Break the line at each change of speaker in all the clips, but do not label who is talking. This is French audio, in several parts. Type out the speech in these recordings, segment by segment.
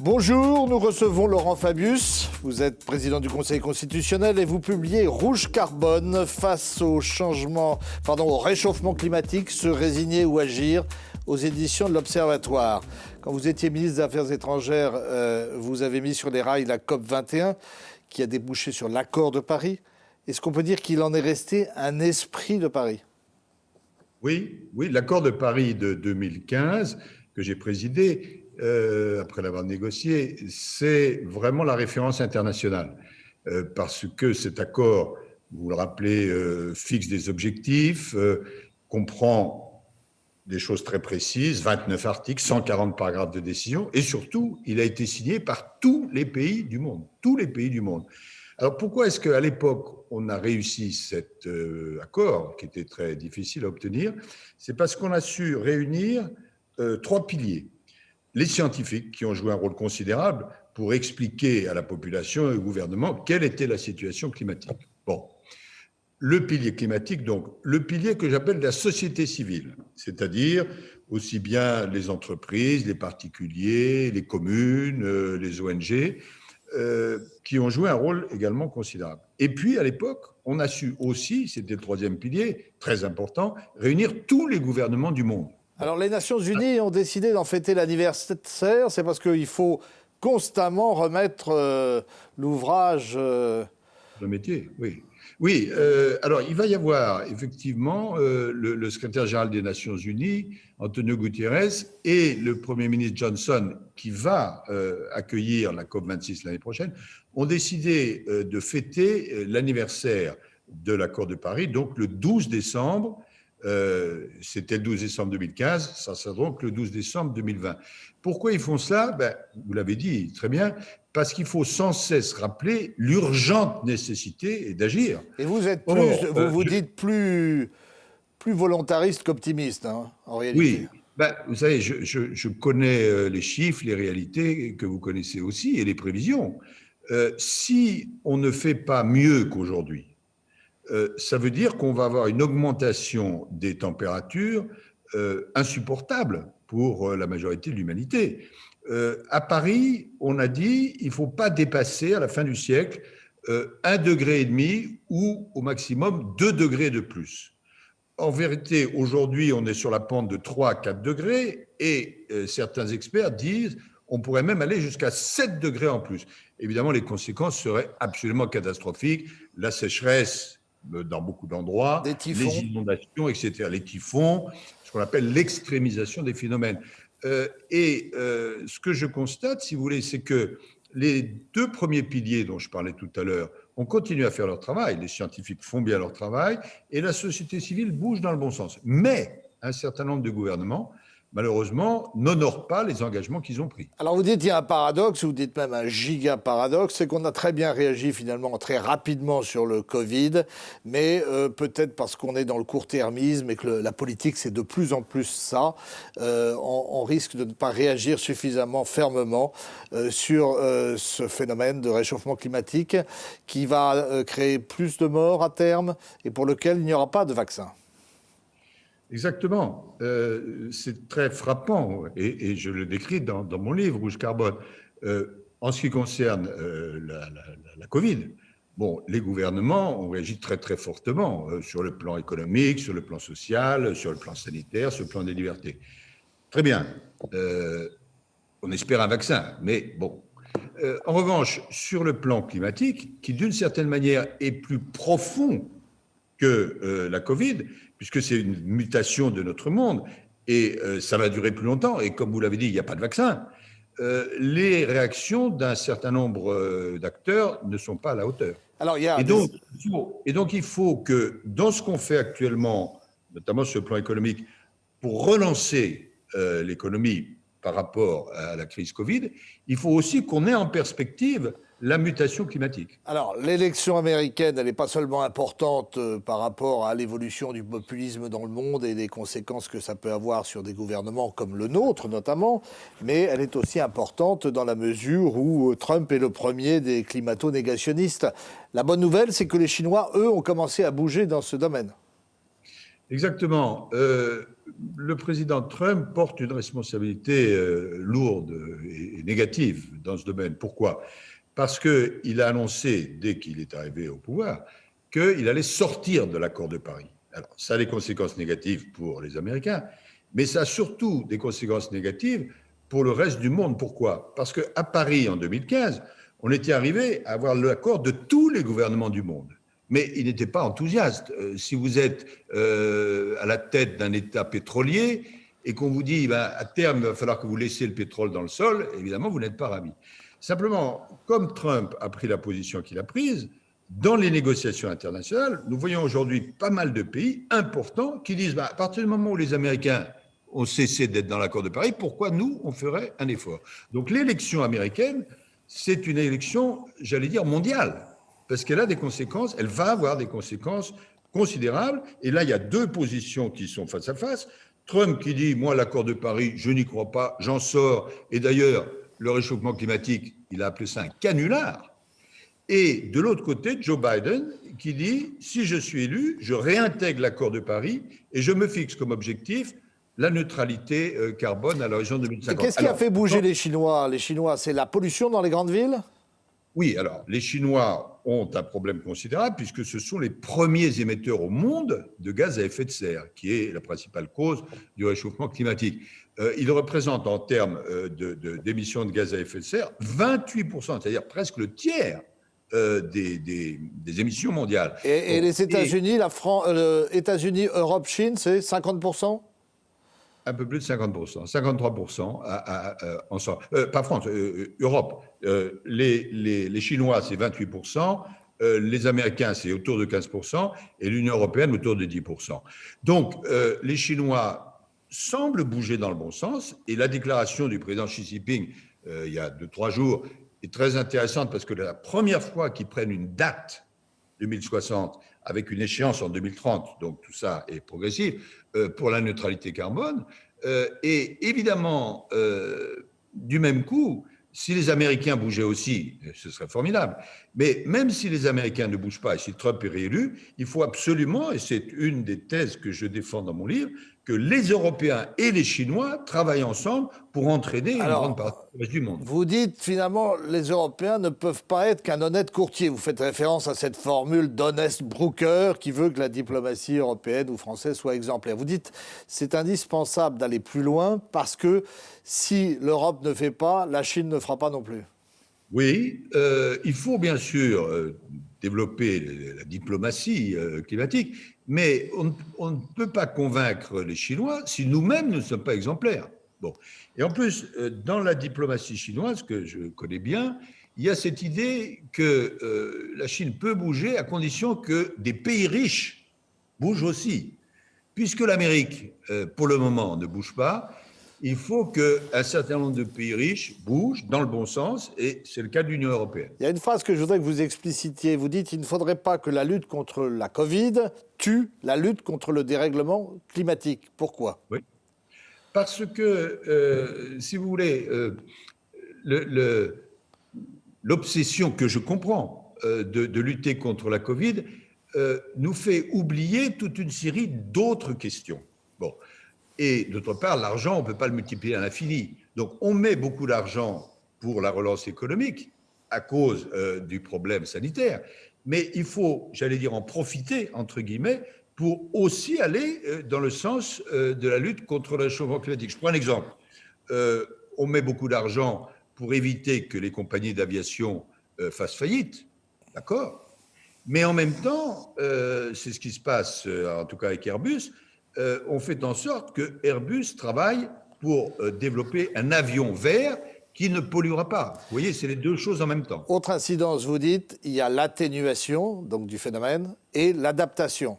Bonjour, nous recevons Laurent Fabius. Vous êtes président du Conseil constitutionnel et vous publiez Rouge Carbone face au réchauffement climatique, se résigner ou agir, aux éditions de l'Observatoire. Quand vous étiez ministre des Affaires étrangères, vous avez mis sur les rails la COP 21 qui a débouché sur l'accord de Paris. Est-ce qu'on peut dire qu'il en est resté un esprit de Paris ?
Oui, l'accord de Paris de 2015 que j'ai présidé, après l'avoir négocié, c'est vraiment la référence internationale. Parce que cet accord, vous le rappelez, fixe des objectifs, comprend des choses très précises, 29 articles, 140 paragraphes de décision, et surtout, il a été signé par tous les pays du monde. Tous les pays du monde. Alors pourquoi est-ce qu'à l'époque, on a réussi cet accord, qui était très difficile à obtenir? C'est parce qu'on a su réunir trois piliers. Les scientifiques, qui ont joué un rôle considérable pour expliquer à la population et au gouvernement quelle était la situation climatique. Bon, le pilier climatique, donc, le pilier que j'appelle la société civile, c'est-à-dire aussi bien les entreprises, les particuliers, les communes, les ONG, qui ont joué un rôle également considérable. Et puis, à l'époque, on a su aussi, c'était le troisième pilier, très important, réunir tous les gouvernements du monde.
Alors, les Nations Unies ont décidé d'en fêter l'anniversaire, c'est parce qu'il faut constamment remettre l'ouvrage...
Le métier, oui. Oui, alors il va y avoir effectivement le secrétaire général des Nations Unies, Antonio Guterres, et le Premier ministre Johnson, qui va accueillir la COP26 l'année prochaine, ont décidé de fêter l'anniversaire de l'accord de Paris, donc le 12 décembre. C'était le 12 décembre 2015, ça sera donc le 12 décembre 2020. Pourquoi ils font cela? Vous l'avez dit très bien, parce qu'il faut sans cesse rappeler l'urgente nécessité d'agir.
Et vous êtes plus, vous dites plus volontariste qu'optimiste, hein, en réalité.
Oui, vous savez, je connais les chiffres, les réalités que vous connaissez aussi et les prévisions. Si on ne fait pas mieux qu'aujourd'hui, ça veut dire qu'on va avoir une augmentation des températures insupportable pour la majorité de l'humanité. À Paris, on a dit qu'il ne faut pas dépasser à la fin du siècle 1,5 degré ou au maximum 2 degrés de plus. En vérité, aujourd'hui, on est sur la pente de 3 à 4 degrés et certains experts disent qu'on pourrait même aller jusqu'à 7 degrés en plus. Évidemment, les conséquences seraient absolument catastrophiques. La sécheresse dans beaucoup d'endroits, les inondations, etc., les typhons, ce qu'on appelle l'extrémisation des phénomènes. Ce que je constate, si vous voulez, c'est que les deux premiers piliers dont je parlais tout à l'heure ont continué à faire leur travail, les scientifiques font bien leur travail, et la société civile bouge dans le bon sens. Mais un certain nombre de gouvernements, malheureusement, n'honorent pas les engagements qu'ils ont pris.
Alors vous dites qu'il y a un paradoxe, vous dites même un giga paradoxe, c'est qu'on a très bien réagi finalement très rapidement sur le Covid, mais peut-être parce qu'on est dans le court-termisme et que la politique c'est de plus en plus ça, on risque de ne pas réagir suffisamment fermement sur ce phénomène de réchauffement climatique qui va créer plus de morts à terme et pour lequel il n'y aura pas de vaccin.
Exactement. C'est très frappant et je le décris dans mon livre Rouge Carbone. En ce qui concerne la Covid, les gouvernements ont réagi très très fortement sur le plan économique, sur le plan social, sur le plan sanitaire, sur le plan des libertés. Très bien. On espère un vaccin, mais bon. En revanche, sur le plan climatique, qui d'une certaine manière est plus profond que la Covid, puisque c'est une mutation de notre monde, et ça va durer plus longtemps, et comme vous l'avez dit, il n'y a pas de vaccin, les réactions d'un certain nombre d'acteurs ne sont pas à la hauteur.
Alors,
donc, il faut que, dans ce qu'on fait actuellement, notamment sur le plan économique, pour relancer l'économie par rapport à la crise Covid, il faut aussi qu'on ait en perspective la mutation climatique.
Alors, l'élection américaine, elle n'est pas seulement importante par rapport à l'évolution du populisme dans le monde et les conséquences que ça peut avoir sur des gouvernements comme le nôtre notamment, mais elle est aussi importante dans la mesure où Trump est le premier des climato-négationnistes. La bonne nouvelle, c'est que les Chinois, eux, ont commencé à bouger dans ce domaine.
Exactement. Le président Trump porte une responsabilité lourde et négative dans ce domaine. Pourquoi? Parce qu'il a annoncé, dès qu'il est arrivé au pouvoir, qu'il allait sortir de l'accord de Paris. Alors, ça a des conséquences négatives pour les Américains, mais ça a surtout des conséquences négatives pour le reste du monde. Pourquoi? Parce qu'à Paris, en 2015, on était arrivé à avoir l'accord de tous les gouvernements du monde. Mais il n'était pas enthousiaste. Si vous êtes à la tête d'un État pétrolier et qu'on vous dit à terme, il va falloir que vous laissiez le pétrole dans le sol, évidemment, vous n'êtes pas ravi. Simplement, comme Trump a pris la position qu'il a prise, dans les négociations internationales, nous voyons aujourd'hui pas mal de pays importants qui disent à partir du moment où les Américains ont cessé d'être dans l'accord de Paris, pourquoi nous, on ferait un effort? Donc l'élection américaine, c'est une élection, j'allais dire, mondiale. Parce qu'elle a des conséquences, elle va avoir des conséquences considérables. Et là, il y a deux positions qui sont face à face. Trump qui dit, moi, l'accord de Paris, je n'y crois pas, j'en sors. Et d'ailleurs, le réchauffement climatique, il a appelé ça un canular. Et de l'autre côté, Joe Biden qui dit, si je suis élu, je réintègre l'accord de Paris et je me fixe comme objectif la neutralité carbone à l'horizon 2050.
Qu'est-ce qui a fait bouger les Chinois? Les Chinois, c'est la pollution dans les grandes villes?
Oui, alors les Chinois ont un problème considérable puisque ce sont les premiers émetteurs au monde de gaz à effet de serre, qui est la principale cause du réchauffement climatique. Ils représentent en termes d'émissions de gaz à effet de serre 28%, c'est-à-dire presque le tiers des émissions mondiales.
Et les États-Unis, États-Unis, Europe, Chine, c'est 50%?
Un peu plus de 50%, 53% pas France, Europe. Les Chinois, c'est 28%, les Américains, c'est autour de 15%, et l'Union européenne, autour de 10%. Donc, les Chinois semblent bouger dans le bon sens, et la déclaration du président Xi Jinping, il y a 2-3 jours, est très intéressante, parce que la première fois qu'ils prennent une date 2060, avec une échéance en 2030, donc tout ça est progressif, pour la neutralité carbone. Et évidemment, du même coup, si les Américains bougeaient aussi, ce serait formidable. Mais même si les Américains ne bougent pas et si Trump est réélu, il faut absolument, et c'est une des thèses que je défends dans mon livre, que les Européens et les Chinois travaillent ensemble pour entraider une grande partie du monde.
Vous dites finalement les Européens ne peuvent pas être qu'un honnête courtier. Vous faites référence à cette formule d'honest broker qui veut que la diplomatie européenne ou française soit exemplaire. Vous dites c'est indispensable d'aller plus loin parce que si l'Europe ne fait pas, la Chine ne fera pas non plus.
Oui, il faut bien sûr développer la diplomatie climatique, mais on ne peut pas convaincre les Chinois si nous-mêmes ne sommes pas exemplaires. Bon. Et en plus, dans la diplomatie chinoise, que je connais bien, il y a cette idée que la Chine peut bouger à condition que des pays riches bougent aussi. Puisque l'Amérique, pour le moment, ne bouge pas, il faut qu'un certain nombre de pays riches bougent dans le bon sens, et c'est le cas de l'Union européenne.
Il y a une phrase que je voudrais que vous explicitiez. Vous dites qu'il ne faudrait pas que la lutte contre la Covid tue la lutte contre le dérèglement climatique. Pourquoi?
Oui. Parce que, si vous voulez, l'obsession que je comprends de lutter contre la Covid nous fait oublier toute une série d'autres questions. Bon. Et d'autre part, l'argent, on ne peut pas le multiplier à l'infini. Donc, on met beaucoup d'argent pour la relance économique à cause du problème sanitaire. Mais il faut, j'allais dire, en profiter, entre guillemets, pour aussi aller dans le sens de la lutte contre le réchauffement climatique. Je prends un exemple. On met beaucoup d'argent pour éviter que les compagnies d'aviation fassent faillite. D'accord ? Mais en même temps, c'est ce qui se passe, en tout cas avec Airbus, on fait en sorte que Airbus travaille pour développer un avion vert qui ne polluera pas. Vous voyez, c'est les deux choses en même temps.
Autre incidence, vous dites, il y a l'atténuation donc du phénomène et l'adaptation.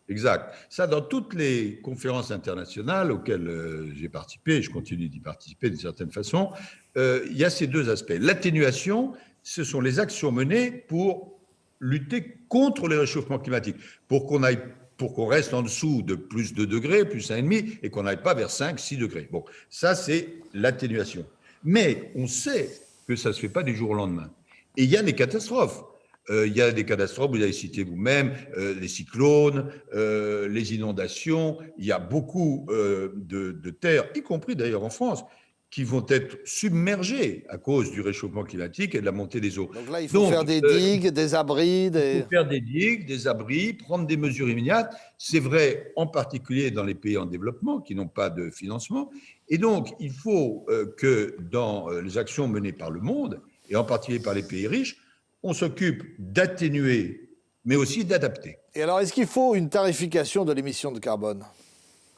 Exact. Ça, dans toutes les conférences internationales auxquelles j'ai participé, je continue d'y participer d'une certaine façon, il y a ces deux aspects. L'atténuation, ce sont les actions menées pour lutter contre le réchauffement climatique, pour qu'on reste en dessous de plus de degrés, plus 1,5, et qu'on n'aille pas vers 5, 6 degrés. Bon, ça, c'est l'atténuation. Mais on sait que ça ne se fait pas du jour au lendemain. Et il y a des catastrophes. Il y a des catastrophes, vous avez cité vous-même, les cyclones, les inondations. Il y a beaucoup de terres, y compris d'ailleurs en France, qui vont être submergées à cause du réchauffement climatique et de la montée des eaux.
Donc là, il faut faire des digues, des abris.
Il faut faire des digues, des abris, prendre des mesures immédiates. C'est vrai en particulier dans les pays en développement qui n'ont pas de financement. Et donc, il faut que dans les actions menées par le monde, et en particulier par les pays riches, on s'occupe d'atténuer, mais aussi d'adapter.
Et alors, est-ce qu'il faut une tarification de l'émission de carbone?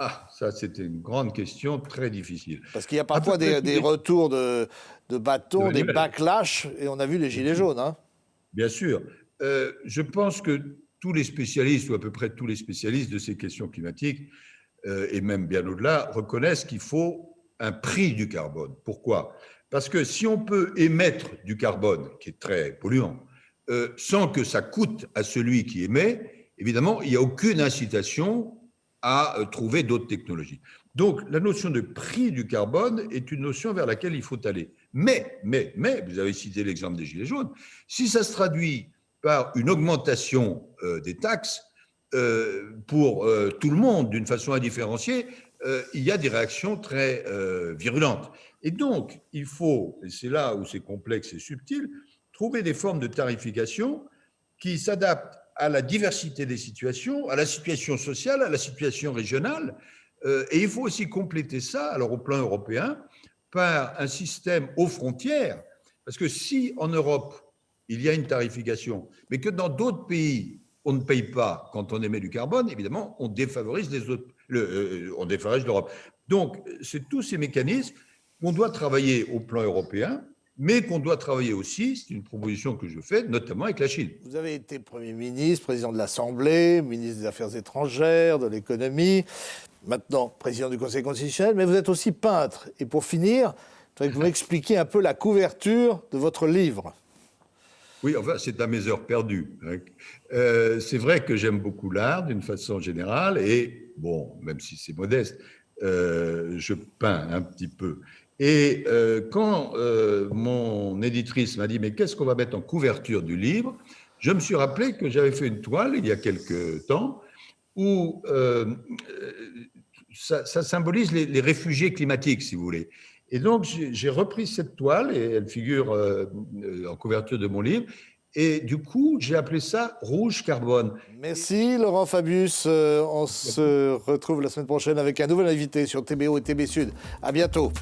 Ah, ça, c'était une grande question très difficile.
Parce qu'il y a parfois des retours de bâton, des backlash, et on a vu les gilets jaunes. Hein.
Bien sûr. Je pense que tous les spécialistes, ou à peu près tous les spécialistes de ces questions climatiques, et même bien au-delà, reconnaissent qu'il faut un prix du carbone. Pourquoi? Parce que si on peut émettre du carbone, qui est très polluant, sans que ça coûte à celui qui émet, évidemment, il n'y a aucune incitation à trouver d'autres technologies. Donc, la notion de prix du carbone est une notion vers laquelle il faut aller. Mais, vous avez cité l'exemple des Gilets jaunes, si ça se traduit par une augmentation des taxes pour tout le monde d'une façon indifférenciée, il y a des réactions très virulentes. Et donc, il faut, et c'est là où c'est complexe et subtil, trouver des formes de tarification qui s'adaptent à la diversité des situations, à la situation sociale, à la situation régionale. Et il faut aussi compléter ça, alors au plan européen, par un système aux frontières. Parce que si en Europe, il y a une tarification, mais que dans d'autres pays, on ne paye pas quand on émet du carbone, évidemment, on défavorise on défavorise l'Europe. Donc, c'est tous ces mécanismes qu'on doit travailler au plan européen, mais qu'on doit travailler aussi, c'est une proposition que je fais, notamment avec la Chine.
Vous avez été Premier ministre, président de l'Assemblée, ministre des Affaires étrangères, de l'économie, maintenant président du Conseil constitutionnel, mais vous êtes aussi peintre. Et pour finir, je voudrais que vous m'expliquiez un peu la couverture de votre livre.
Oui, enfin, c'est à mes heures perdues. C'est vrai que j'aime beaucoup l'art d'une façon générale, et bon, même si c'est modeste, je peins un petit peu. Et quand mon éditrice m'a dit « mais qu'est-ce qu'on va mettre en couverture du livre ?» je me suis rappelé que j'avais fait une toile il y a quelque temps où ça symbolise les réfugiés climatiques, si vous voulez. Et donc, j'ai repris cette toile, et elle figure en couverture de mon livre, et du coup, j'ai appelé ça « Rouge Carbone ».
Merci Laurent Fabius. On se retrouve la semaine prochaine avec un nouvel invité sur TBO et TB Sud. À bientôt.